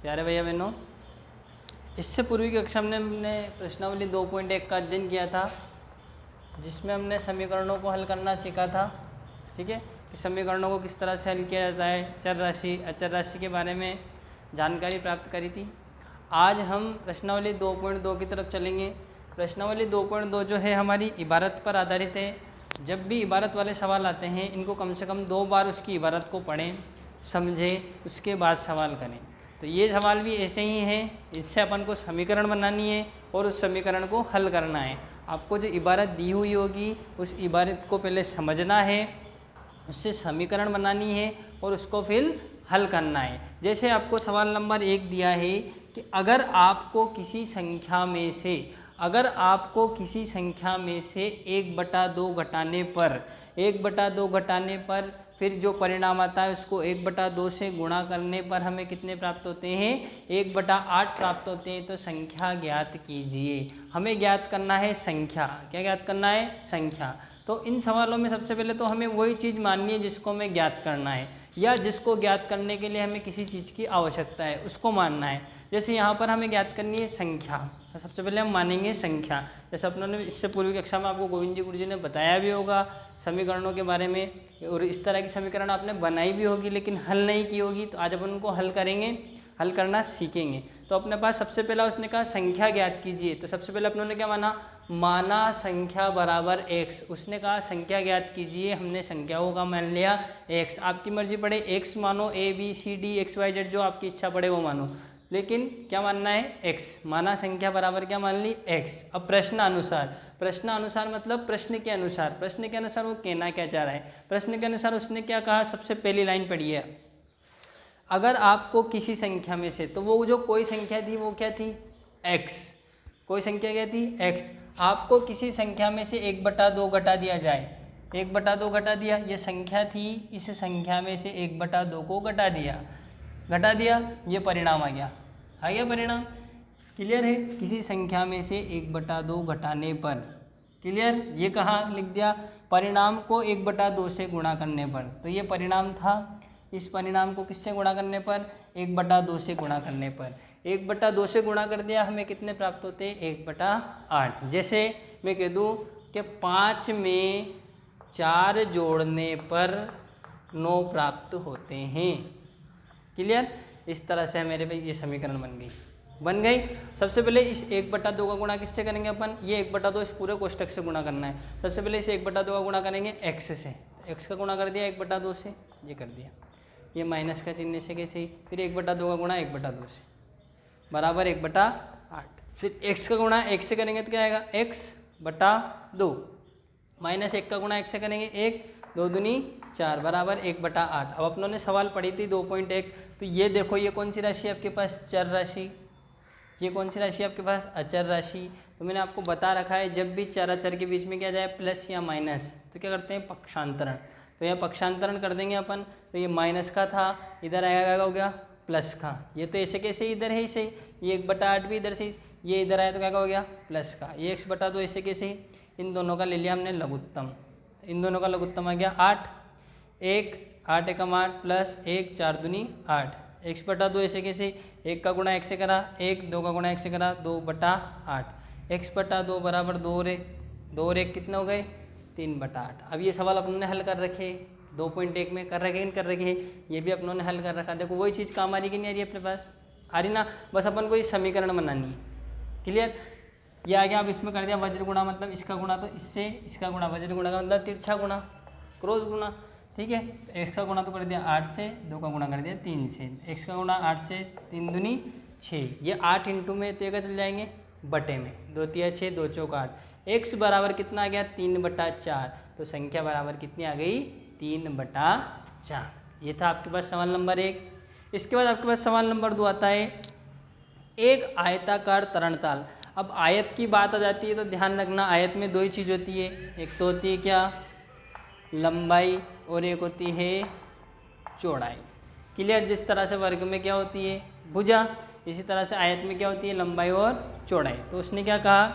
प्यारे भैया बहनों, इससे पूर्व की कक्षा में हमने प्रश्नावली 2.1 का अध्ययन किया था, जिसमें हमने समीकरणों को हल करना सीखा था। ठीक है, कि समीकरणों को किस तरह से हल किया जाता है, चर राशि अचर राशि के बारे में जानकारी प्राप्त करी थी। आज हम प्रश्नावली 2.2 की तरफ चलेंगे। प्रश्नावली 2.2 जो है हमारी इबारत पर आधारित है। जब भी इबारत वाले सवाल आते हैं, इनको कम से कम 2 बार उसकी इबारत को पढ़ें, समझें, उसके बाद सवाल करें। तो ये सवाल भी ऐसे ही हैं, इससे अपन को समीकरण बनानी है और उस समीकरण को हल करना है। आपको जो इबारत दी हुई होगी उस इबारत को पहले समझना है, उससे समीकरण बनानी है और उसको फिर हल करना है। जैसे आपको सवाल नंबर 1 दिया है कि अगर आपको किसी संख्या में से 1/2 घटाने पर फिर जो परिणाम आता है उसको 1/2 से गुणा करने पर हमें कितने प्राप्त होते हैं, 1/8 प्राप्त होते हैं। तो संख्या ज्ञात कीजिए। हमें ज्ञात करना है संख्या। क्या ज्ञात करना है? संख्या। तो इन सवालों में सबसे पहले तो हमें वही चीज़ माननी है जिसको हमें ज्ञात करना है, या जिसको ज्ञात करने के लिए हमें किसी चीज़ की आवश्यकता है उसको मानना है। जैसे यहाँ पर हमें ज्ञात करनी है संख्या, तो सबसे पहले हम मानेंगे संख्या। जैसे अपनों ने इससे पूर्व की कक्षा में आपको गोविंद जी गुरु जी ने बताया भी होगा समीकरणों के बारे में, और इस तरह की समीकरण आपने बनाई भी होगी लेकिन हल नहीं की होगी। तो आज अपन उनको हल करेंगे, हल करना सीखेंगे। तो अपने पास सबसे पहला उसने कहा संख्या ज्ञात कीजिए। तो सबसे पहले अपनों ने क्या माना संख्या बराबर x। उसने कहा संख्या ज्ञात कीजिए, हमने संख्याओं का मान लिया x। आपकी मर्जी पड़े x मानो, a b c d x y z जो आपकी इच्छा पड़े वो मानो, लेकिन क्या मानना है? x। माना संख्या बराबर क्या मान ली? x। अब प्रश्नानुसार मतलब प्रश्न के अनुसार वो कहना क्या चाह रहा है। प्रश्न के अनुसार उसने क्या कहा, सबसे पहली लाइन पढ़ी है, अगर आपको किसी संख्या में से, तो वो जो कोई संख्या थी वो क्या थी? x। कोई संख्या क्या थी? x। आपको किसी संख्या में से 1/2 घटा दिया जाए, 1/2 घटा दिया, ये संख्या थी, इस संख्या में से 1/2 को घटा दिया, ये परिणाम आ गया परिणाम। क्लियर है? किसी संख्या में से 1/2 घटाने पर, क्लियर, ये कहाँ लिख दिया? परिणाम को 1/2 से गुणा करने पर। तो ये परिणाम था, इस परिणाम को किससे गुणा करने पर? 1/2 से गुणा करने पर। 1/2 से गुणा कर दिया, हमें कितने प्राप्त होते हैं? 1/8। जैसे मैं कह दूँ कि 5 में 4 जोड़ने पर 9 प्राप्त होते हैं। क्लियर? इस तरह से मेरे पे ये समीकरण बन गई। सबसे पहले इस 1/2 का गुणा किससे करेंगे अपन? ये 1/2 इस पूरे कोष्ठक से गुणा करना है। सबसे पहले इसे 1/2 का गुणा करेंगे x से, x का गुणा कर दिया 1/2 से, ये कर दिया, ये माइनस का चिन्ह से कैसे ही, फिर 1/2 का गुणा 1/2 से बराबर 1/8। फिर x का गुणा x से करेंगे तो क्या आएगा? x/2 माइनस 1 का गुणा x से करेंगे 1, 2 दूनी 4 बराबर 1/8। अब अपनों ने सवाल पढ़ी थी 2.1। तो ये देखो, ये कौन सी राशि है आपके पास? चर राशि। ये कौन सी राशि है आपके पास? अचर राशि। तो मैंने आपको बता रखा है जब भी चर अचर के बीच में क्या जाए, प्लस या माइनस, तो क्या करते हैं? पक्षांतरण। तो यहाँ पक्षांतरण कर देंगे अपन। तो ये माइनस का था, इधर आएगा, हो गया प्लस का। ये तो ऐसे कैसे इधर है, इसे ये 1/8 भी इधर से, ये इधर आया तो क्या हो गया? प्लस का। ये x/2 ऐसे कैसे, इन दोनों का ले लिया हमने लघुत्तम। इन दोनों का लघुत्तम आ गया 8, 8 एकम 8 प्लस 1, 4 दूनी 8। x/2 ऐसे कैसे, 1 का गुणा 1 से करा 1, 2 का गुणा 1 से करा 2/8। x/2 बराबर 2 और 1 कितने हो गए? 3/8। अब ये सवाल अपनों ने हल कर रखे 2.1 में, कर रखे, ये भी अपनों ने हल कर रखा। देखो वही चीज़ काम आ रही कि नहीं आ रही अपने पास? आ रही ना। बस अपन को ये समीकरण बनानी है। क्लियर? ये आ गया। अब इसमें कर दिया वज्र गुणा, मतलब इसका गुणा तो इससे, इसका गुणा, वज्र गुणा का मतलब तिरछा गुणा, क्रॉस गुणा। ठीक है, x का गुणा तो कर दिया 8 से, 2 का गुणा कर दिया 3 से, x का गुणा 8 से, 3 दूनी 6, ये 8 इंटू में तो चल जाएंगे बटे में, 2 तिया 6, 2 चौक 8। x बराबर कितना आ गया? 3/4। तो संख्या बराबर कितनी आ गई? 3/4। ये था आपके पास सवाल नंबर 1। इसके बाद आपके पास सवाल नंबर 2 आता है, एक आयताकार तरणताल। अब आयत की बात आ जाती है तो ध्यान रखना, आयत में 2 ही चीज़ होती है, एक तो होती है क्या? लंबाई, और एक होती है चौड़ाई। क्लियर? जिस तरह से वर्ग में क्या होती है? भुजा, इसी तरह से आयत में क्या होती है? लंबाई और चौड़ाई। तो उसने क्या कहा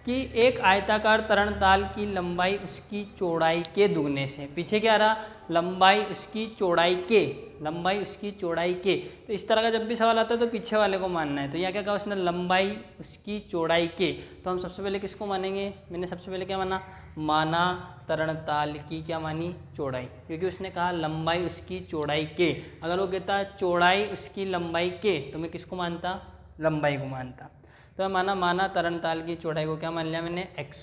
कि एक आयताकार तरणताल की लंबाई उसकी चौड़ाई के दुगने से, पीछे क्या रहा, लंबाई उसकी चौड़ाई के, लंबाई उसकी चौड़ाई के। तो इस तरह का जब भी सवाल आता है तो पीछे वाले को मानना है। तो यहाँ क्या कहा उसने, लंबाई उसकी चौड़ाई के। तो हम सबसे पहले किसको मानेंगे, मैंने सबसे पहले क्या माना तरणताल की क्या मानी, चौड़ाई, क्योंकि उसने कहा लंबाई उसकी चौड़ाई के। अगर वो कहता चौड़ाई उसकी लंबाई के तो मैं किसको मानता, लंबाई को मानता। तो माना तरणताल की चौड़ाई को क्या मान लिया मैंने, x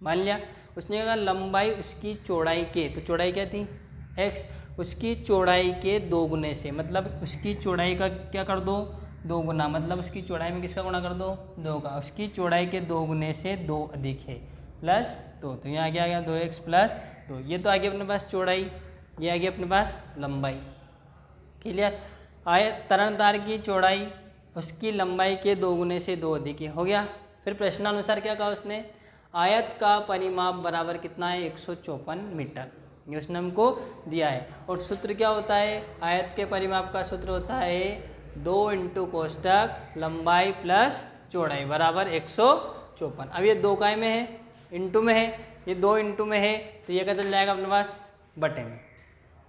मान लिया। उसने कहा लंबाई उसकी चौड़ाई के, तो चौड़ाई क्या थी, x, उसकी चौड़ाई के 2 गुने से, मतलब उसकी चौड़ाई का क्या कर दो, 2 गुना, मतलब उसकी चौड़ाई में किसका गुणा कर दो, 2 का। उसकी चौड़ाई के 2 गुने से 2 अधिक है प्लस 2, तो यहाँ आगे आ गया 2x प्लस 2। ये तो आगे अपने पास चौड़ाई, ये आगे अपने पास लंबाई। क्लियर। तरणताल की चौड़ाई उसकी लंबाई के 2 गुने से 2 अधिक है, हो गया। फिर प्रश्नानुसार क्या कहा उसने, आयत का परिमाप बराबर कितना है, 154 मीटर, ये उसने हमको दिया है। और सूत्र क्या होता है, आयत के परिमाप का सूत्र होता है 2 इंटू कोष्टक लंबाई प्लस चौड़ाई बराबर 154। अब ये 2 काय में है, इंटू में है, ये 2 इंटू में है, तो ये क्या चल जाएगा अपने पास बटे में।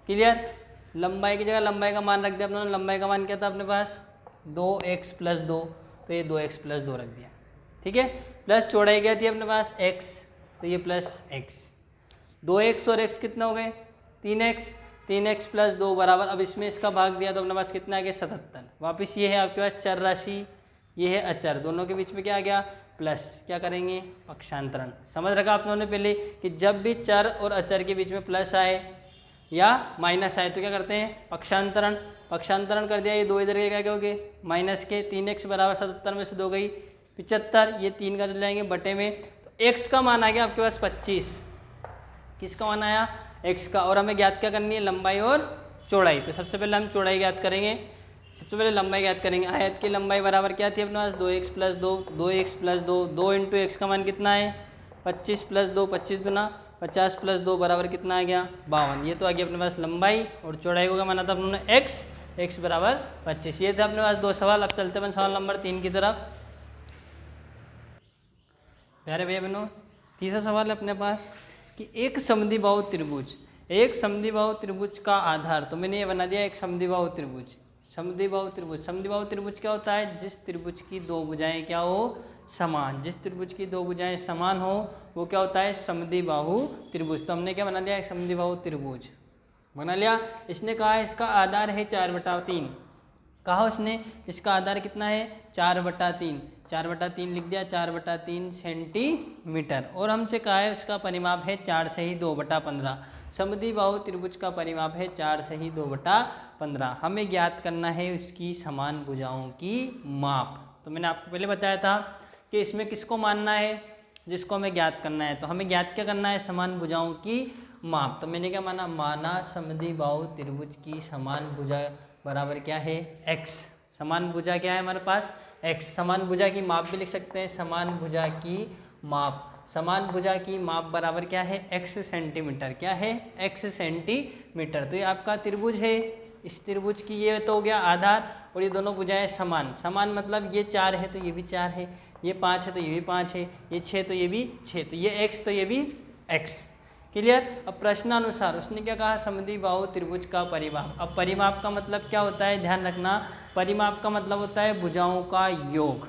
क्लियर। लंबाई की जगह लंबाई का मान रख दिया अपने, लंबाई का मान क्या था अपने पास 2x प्लस 2, तो ये 2x प्लस 2 रख दिया, ठीक है। प्लस चौड़ाई क्या थी अपने पास x, तो ये प्लस x, 2x और x कितना हो गए 3x, 3x प्लस 2 बराबर, अब इसमें इसका भाग दिया तो अपने पास कितना आ गया 77। वापस ये है आपके पास चर राशि, ये है अचर, दोनों के बीच में क्या आ गया प्लस, क्या करेंगे पक्षांतरण। समझ रखा आप लोगों ने पहले कि जब भी चर और अचर के बीच में प्लस आए या माइनस आए तो क्या करते हैं पक्षांतरण। पक्षांतरण कर दिया, ये 2 इधर के क्या हो गए माइनस के, 3x बराबर 77 में से 2 गई 75, ये 3 का चल जाएंगे बटे में। तो x का मान आ गया आपके पास 25, किसका मान आया x का। और हमें ज्ञात क्या करनी है, लंबाई और चौड़ाई। तो सबसे पहले हम चौड़ाई ज्ञात करेंगे, सबसे पहले लंबाई ज्ञात करेंगे। आयत की लंबाई बराबर क्या थी अपने पास 2x plus 2, 2x plus 2, 2 into x का मान कितना है 25 प्लस 2, 25 गुना 50 प्लस 2 बराबर कितना आ गया 52। ये तो आ गया अपने पास लंबाई, और चौड़ाई को क्या माना था अपने x बराबर 25। ये थे अपने पास 2 सवाल। अब चलते हैं सवाल नंबर 3 की तरफ। प्यारे भैया बहनों, तीसरा सवाल है अपने पास कि एक समद्विबाहु त्रिभुज, एक समद्विबाहु त्रिभुज का आधार, तो मैंने ये बना दिया एक समद्विबाहु त्रिभुज। समद्विबाहु त्रिभुज, समद्विबाहु त्रिभुज क्या होता है, जिस त्रिभुज की 2 भुजाएं क्या हो समान, जिस त्रिभुज की 2 भुजाएं समान हो वो क्या होता है समद्विबाहु त्रिभुज। तो हमने क्या बना लिया एक समद्विबाहु त्रिभुज बना लिया। इसने कहा इसका आधार है 4/3, कहा उसने इसका आधार कितना है 4/3, 4/3 लिख दिया, 4/3 सेंटीमीटर। और हमसे कहा है उसका परिमाप है 4 से ही 2/15। समद्विबाहु त्रिभुज का परिमाप है 4 से ही 2/15। हमें ज्ञात करना है उसकी समान भुजाओं की माप। तो मैंने आपको पहले बताया था कि इसमें किसको मानना है, जिसको हमें ज्ञात करना है। तो हमें ज्ञात क्या करना है, समान भुजाओं की माप। तो मैंने क्या माना समद्विबाहु त्रिभुज की समान भुजा बराबर क्या है x। समान भुजा क्या है हमारे पास x। समान भुजा की माप भी लिख सकते हैं, समान भुजा की माप, समान भुजा की माप बराबर क्या है x सेंटीमीटर, क्या है x सेंटीमीटर। तो ये आपका त्रिभुज है, इस त्रिभुज की ये तो हो गया आधार, और ये दोनों भुजाएं समान। समान मतलब ये 4 है तो ये भी 4 है, ये 5 है तो ये भी 5 है, ये 6 तो ये भी 6, तो ये x तो ये भी x। क्लियर। अब प्रश्नानुसार उसने क्या कहा समद्विबाहु त्रिभुज का परिमाप। अब परिमाप का मतलब क्या होता है, ध्यान रखना, परिमाप का मतलब होता है भुजाओं का योग,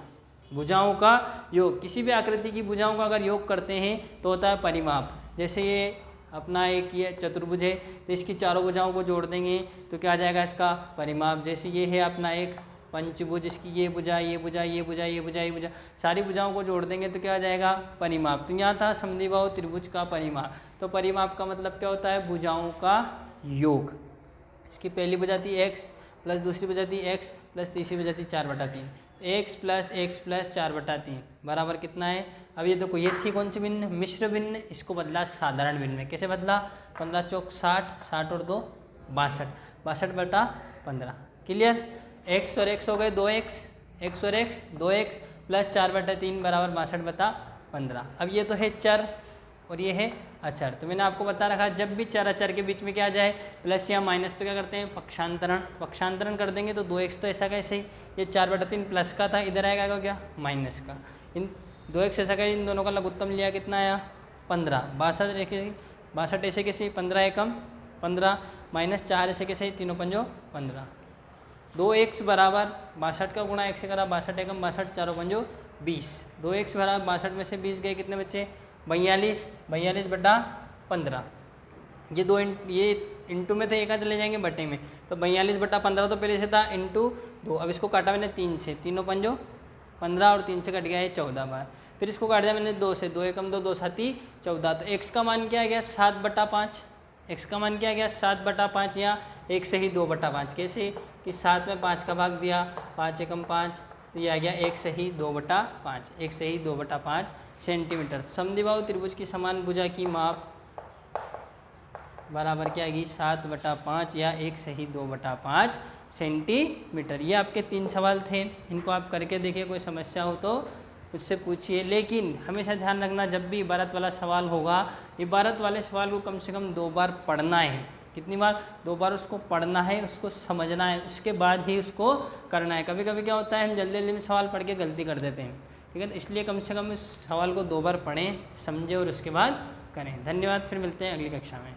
भुजाओं का योग। किसी भी आकृति की भुजाओं का अगर योग करते हैं तो होता है परिमाप। जैसे ये अपना एक ये चतुर्भुज है तो इसकी चारों भुजाओं को जोड़ देंगे तो क्या आ जाएगा इसका परिमाप। जैसे ये है अपना एक पंचभुज, इसकी ये भुजा ये भुजा ये भुजा ये भुजा ये भुजा, सारी भुजाओं को जोड़ देंगे तो क्या आ जाएगा परिमाप। तो यहाँ था समद्विबाहु त्रिभुज का परिमाप। तो परिमाप का मतलब क्या होता है भुजाओं का योग। इसकी पहली भुजा थी x प्लस दूसरी भुजा थी x प्लस तीसरी भुजा थी 4/3, x प्लस 4/3 बराबर कितना है। अब ये देखो ये थी कौन सी भिन्न, मिश्र भिन्न, इसको बदला साधारण भिन्न में। कैसे बदला, 15 चौक 60, 60 और 2 62, 62/15। क्लियर। x और x हो गए 2x, x और x 2x प्लस 4/3 बराबर 62/15। अब ये तो है चर और ये है अचर। तो मैंने आपको बता रखा जब भी चर अचर के बीच में क्या आ जाए प्लस या माइनस तो क्या करते हैं पक्षांतरण। पक्षांतरण कर देंगे तो 2x तो ऐसा का ऐसे ही, ये 4/3 प्लस का था, इधर आएगा क्या माइनस का। इन 2x ऐसा इन दोनों का लघुत्तम लिया कितना आया 15। 62 देखिए 62 ऐसे कैसे 15 एकम 15 माइनस 4 ऐसे कैसे 3 पंजो 15। 2x बराबर 62 का गुणा 1 से करा 62 एकम 62 4 पंजो 20। 2x बराबर 62 में से 20 गए कितने बच्चे 42 42 बटा 15। ये दो ये इंटू में थे एक चले जाएंगे बटे में, तो 42 बटा 15 तो पहले से था इंटू 2। अब इसको काटा मैंने 3 से, 3 पंजो 15 और 3 से कट गया है 14 बार। फिर इसको काट दिया मैंने 2 से, 2 एकम 2 2 साथी 14। तो x का मान क्या आ गया 7 बटा 5। x का मान क्या आ गया 7 बटा 5 या 1 से ही 2 बटा 5। कैसे कि 7 में 5 का भाग दिया 5 एकम 5, तो ये आ गया 1 से ही 2 बटा 5, 1 से ही 2 बटा 5 सेंटीमीटर। समद्विबाहु त्रिभुज की समान भुजा की माप बराबर क्या आएगी 7 बटा 5 या 1 से ही 2 बटा 5 सेंटीमीटर। ये आपके 3 सवाल थे, इनको आप करके देखिए, कोई समस्या हो तो उससे पूछिए। लेकिन हमेशा ध्यान रखना जब भी इबारत वाला सवाल होगा, इबारत वाले सवाल को कम से कम 2 बार पढ़ना है। कितनी बार 2 बार उसको पढ़ना है, उसको समझना है, उसके बाद ही उसको करना है। कभी कभी क्या होता है हम जल्दी जल्दी में सवाल पढ़ के गलती कर देते हैं, ठीक है। तो इसलिए कम से कम इस सवाल को 2 बार पढ़ें, समझें और उसके बाद करें। धन्यवाद, फिर मिलते हैं अगली कक्षा में।